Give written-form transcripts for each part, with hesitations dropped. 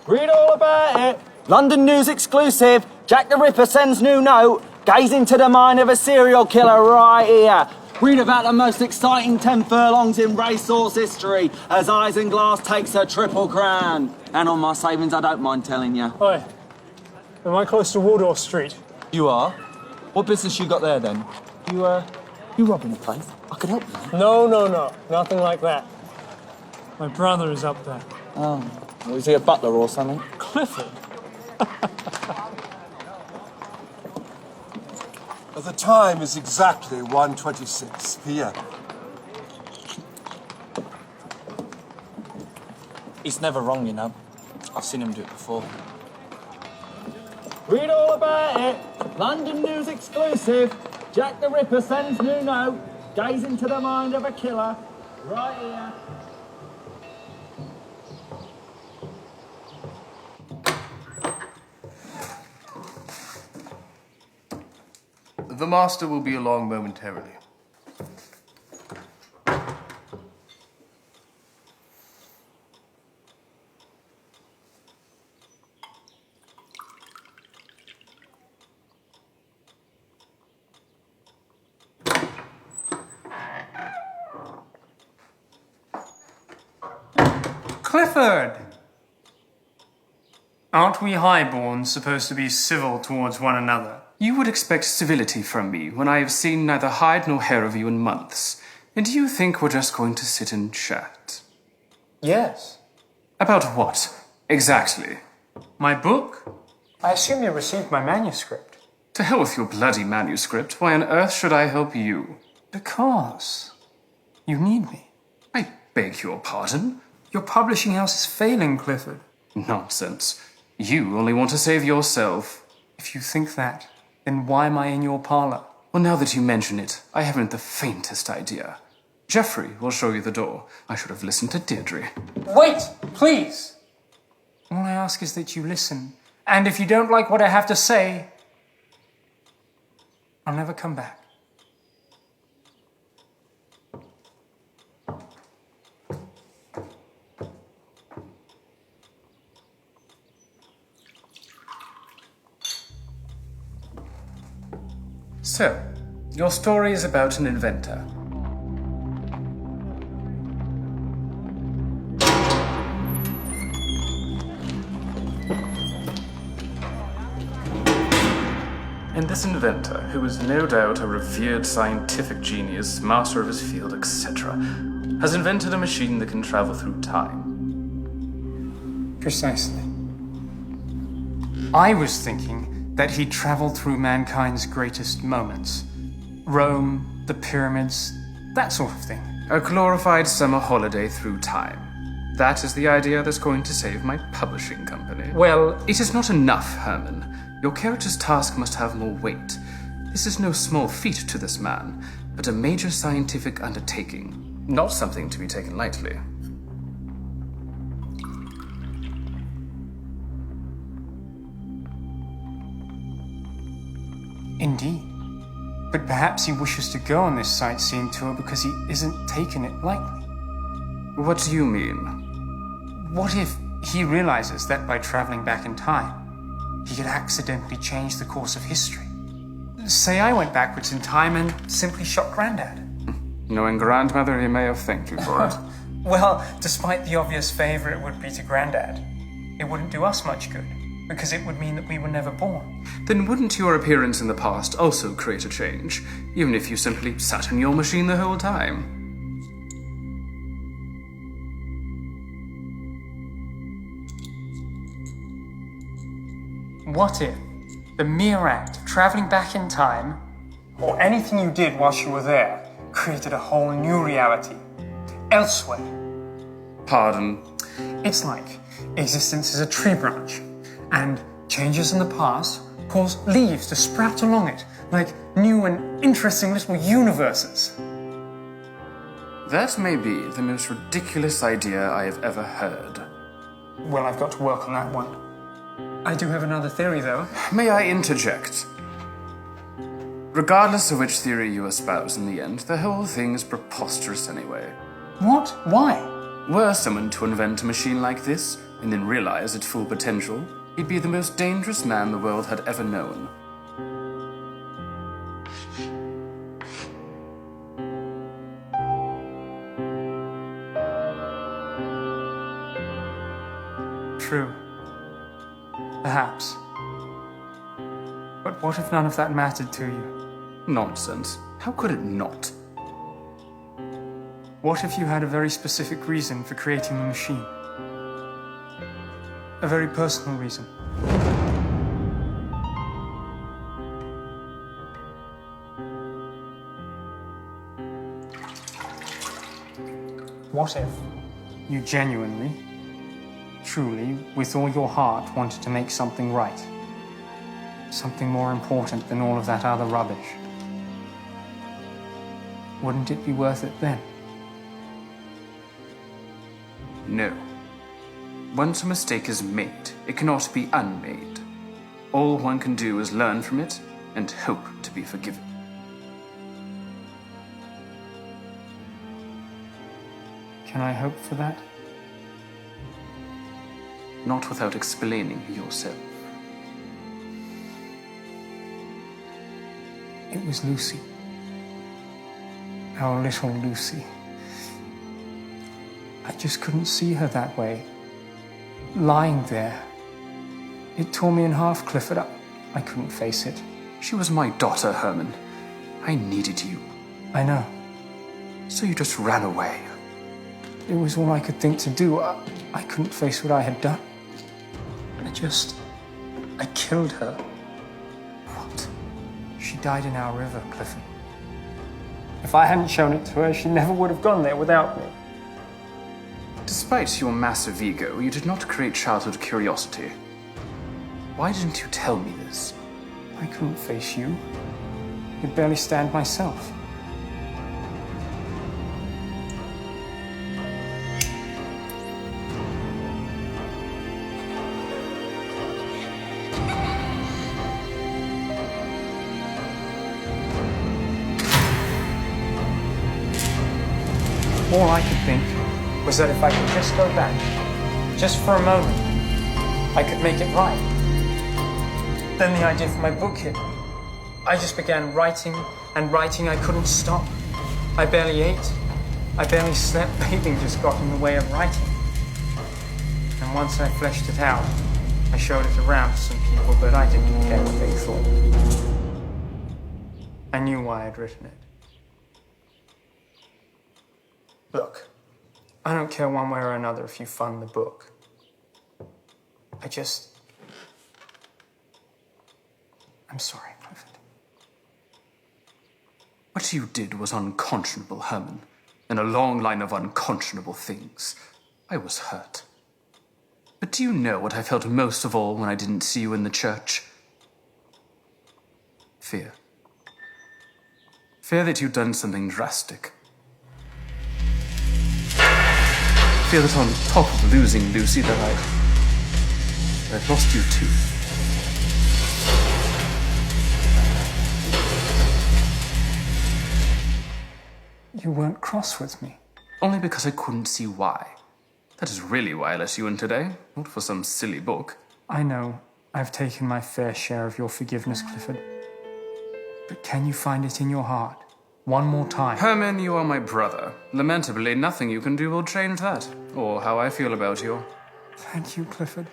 Read all about it. London News exclusive. Jack the Ripper sends new note. Gaze into the mind of a serial killer right here. Read about the most exciting 10 furlongs in racehorse history as Isinglass takes a triple crown. And on my savings, I don't mind telling you. Oi, am I close to Wardour Street? You are? What business you got there then? You robbing the place? I could help you. No. Nothing like that. My brother is up there. Oh, is he a butler or something? Clifford? The time is exactly 1:26 p.m. He's never wrong, you know. I've seen him do it before. Read all about it. London News exclusive. Jack the Ripper sends new note. Gaze into the mind of a killer. Right here. The master will be along momentarily. Clifford! Aren't we highborns supposed to be civil towards one another? You would expect civility from me when I have seen neither hide nor hair of you in months. And do you think we're just going to sit and chat? Yes. About what, exactly? My book? I assume you received my manuscript. To hell with your bloody manuscript. Why on earth should I help you? Because you need me. I beg your pardon? Your publishing house is failing, Clifford. Nonsense. You only want to save yourself. If you think that, then why am I in your parlour? Well, now that you mention it, I haven't the faintest idea. Geoffrey will show you the door. I should have listened to Deirdre. Wait, please! All I ask is that you listen. And if you don't like what I have to say, I'll never come back. So, your story is about an inventor. And this inventor, who is no doubt a revered scientific genius, master of his field, etc., has invented a machine that can travel through time. Precisely. I was thinking that he traveled through mankind's greatest moments. Rome, the pyramids, that sort of thing. A glorified summer holiday through time. That is the idea that's going to save my publishing company. Well, it is not enough, Herman. Your character's task must have more weight. This is no small feat to this man, but a major scientific undertaking. Not something to be taken lightly. Indeed. But perhaps he wishes to go on this sightseeing tour because he isn't taking it lightly. What do you mean? What if he realizes that by traveling back in time, he could accidentally change the course of history? Say I went backwards in time and simply shot Grandad. Knowing Grandmother, he may have thanked you for it. Well, despite the obvious favor it would be to Grandad, it wouldn't do us much good, because it would mean that we were never born. Then wouldn't your appearance in the past also create a change, even if you simply sat in your machine the whole time? What if the mere act of traveling back in time, or anything you did whilst you were there, created a whole new reality, elsewhere? Pardon? It's like existence is a tree branch, and changes in the past cause leaves to sprout along it, like new and interesting little universes. That may be the most ridiculous idea I have ever heard. Well, I've got to work on that one. I do have another theory, though. May I interject? Regardless of which theory you espouse in the end, the whole thing is preposterous anyway. What? Why? Were someone to invent a machine like this, and then realize its full potential, he'd be the most dangerous man the world had ever known. True. Perhaps. But what if none of that mattered to you? Nonsense. How could it not? What if you had a very specific reason for creating the machine? A very personal reason. What if you genuinely, truly, with all your heart, wanted to make something right? Something more important than all of that other rubbish? Wouldn't it be worth it then? No. Once a mistake is made, it cannot be unmade. All one can do is learn from it and hope to be forgiven. Can I hope for that? Not without explaining yourself. It was Lucy. Our little Lucy. I just couldn't see her that way. Lying there. It tore me in half, Clifford. I couldn't face it. She was my daughter, Herman. I needed you. I know. So you just ran away. It was all I could think to do. I couldn't face what I had done. I killed her. What? She died in our river, Clifford. If I hadn't shown it to her, she never would have gone there without me. Despite your massive ego, you did not create childhood curiosity. Why didn't you tell me this? I couldn't face you. I could barely stand myself. All I could think was that if I could just go back, just for a moment, I could make it right. Then the idea for my book hit. I just began writing and writing. I couldn't stop. I barely ate. I barely slept. Bathing just got in the way of writing. And once I fleshed it out, I showed it around to some people, but I didn't care what they thought. I knew why I'd written it. Look, I don't care one way or another if you fund the book. I'm sorry, Clifford. What you did was unconscionable, Herman. In a long line of unconscionable things. I was hurt. But do you know what I felt most of all when I didn't see you in the church? Fear. Fear that you'd done something drastic. Fear that on top of losing Lucy, that I'd lost you too. You weren't cross with me. Only because I couldn't see why. That is really why I let you in today, not for some silly book. I know I've taken my fair share of your forgiveness, Clifford. But can you find it in your heart? One more time. Herman, you are my brother. Lamentably, nothing you can do will change that, or how I feel about you. Thank you, Clifford.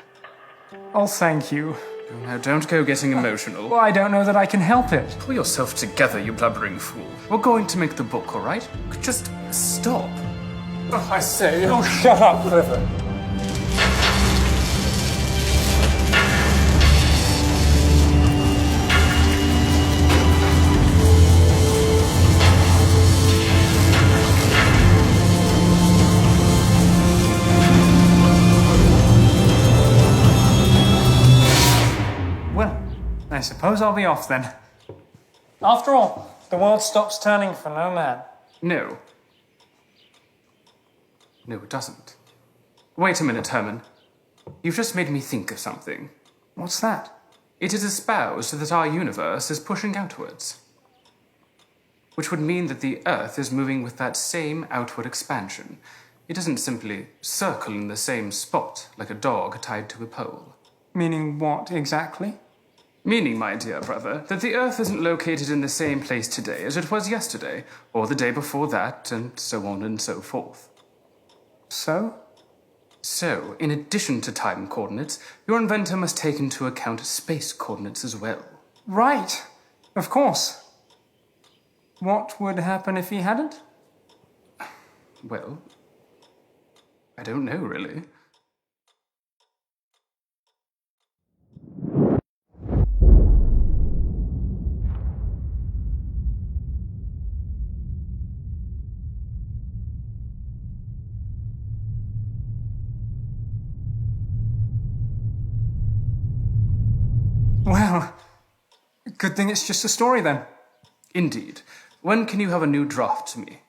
Oh, thank you. Now, don't go getting emotional. Well, I don't know that I can help it. Pull yourself together, you blubbering fool. We're going to make the book, all right? Just stop. Oh, I say, oh, shut up, Clifford. Well, I suppose I'll be off then. After all, the world stops turning for no man. No. No, it doesn't. Wait a minute, Herman. You've just made me think of something. What's that? It is espoused that our universe is pushing outwards. Which would mean that the Earth is moving with that same outward expansion. It doesn't simply circle in the same spot like a dog tied to a pole. Meaning what exactly? Meaning, my dear brother, that the Earth isn't located in the same place today as it was yesterday, or the day before that, and so on and so forth. So? So, in addition to time coordinates, your inventor must take into account space coordinates as well. Right. Of course. What would happen if he hadn't? Well, I don't know, really. Well, good thing it's just a story then. Indeed. When can you have a new draft to me?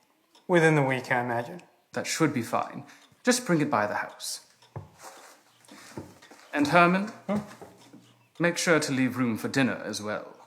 Within the week, I imagine. That should be fine. Just bring it by the house. And Herman, make sure to leave room for dinner as well.